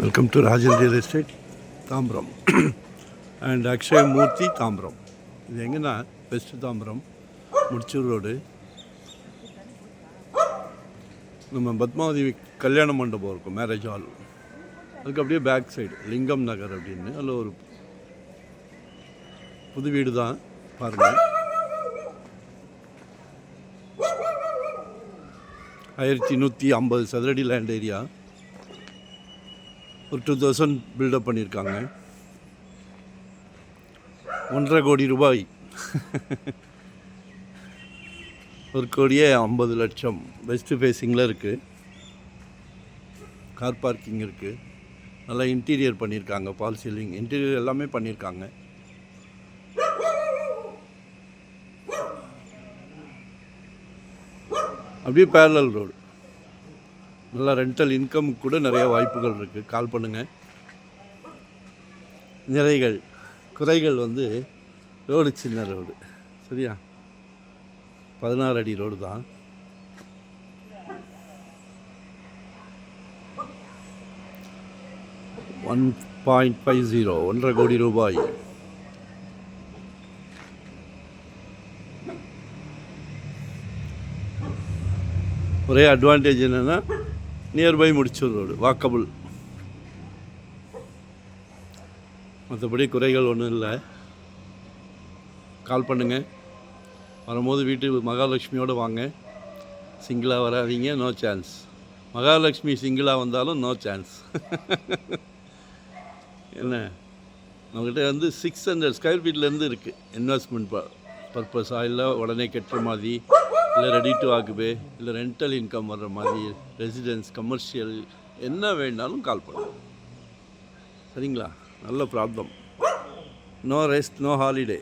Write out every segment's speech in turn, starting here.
Welcome to Rajan real estate Tambaram and Akshay Murthy Tambaram. இது எங்கன்னா west Tambaram Mudichur road. நம்ம பத்மாவதி கல்யாண மண்டபம் இருக்கும், மேரேஜ் ஹால். அதுக்கு அப்படியே பேக் சைடு லிங்கம் நகர் அப்படின்னு அதில் ஒரு புது வீடு தான் பாருங்கள். 1150 சதுரடி லேண்ட் ஏரியா. ஒரு 2000 பில்டப் பண்ணியிருக்காங்க. 1.5 கோடி ரூபாய். 1,50,00,000. வெஸ்ட் ஃபேஸிங்கில் இருக்குது. கார் பார்க்கிங் இருக்குது. நல்லா இன்டீரியர் பண்ணியிருக்காங்க. பால் சீலிங் இன்டீரியர் எல்லாமே பண்ணியிருக்காங்க. அப்படியே பேரலல் ரோடு. நல்லா ரெண்டல் இன்கம் கூட நிறைய வாய்ப்புகள் இருக்குது. கால் பண்ணுங்கள். நிறைகள் குறைகள் ரோடு சின்ன ரோடு, சரியா? 16 அடி ரோடு தான். $1.50, 1.5 கோடி ரூபாய். ஒரே அட்வான்டேஜ் என்னென்னா நியர்பை முடிச்சூர் ரோடு, வாக்கபுள். மற்றபடி குறைகள் ஒன்றும் இல்லை. கால் பண்ணுங்கள். வரும்போது வீட்டு மகாலட்சுமியோடு வாங்க. சிங்கிளாக வராதீங்க, நோ சான்ஸ். மகாலட்சுமி சிங்கிளாக வந்தாலும் நோ சான்ஸ். என்ன, நம்மக்கிட்ட 600 ஸ்கொயர் ஃபீட்லேருந்து இருக்குது. இன்வெஸ்ட்மெண்ட் பர்பஸாக இல்லை உடனே கட்டுற மாதிரி, இல்லை ரெடி டு ஆக்குபே, இல்லை ரெண்டல் இன்கம் வர்ற மாதிரி, ரெசிடென்ஸ், கமர்ஷியல், என்ன வேணாலும் கால் பண்ணுங்கள், சரிங்களா? நல்ல problem. No rest, no holiday.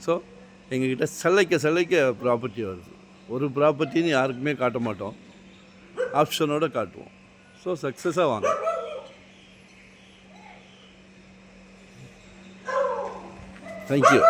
So எங்ககிட்ட சிலைக்க ப்ராப்பர்ட்டி வருது. ஒரு ப்ராப்பர்ட்டின்னு யாருக்குமே காட்ட மாட்டோம், ஆப்ஷனோடு காட்டுவோம். ஸோ சக்ஸஸாக வாங்க. தேங்க்யூ.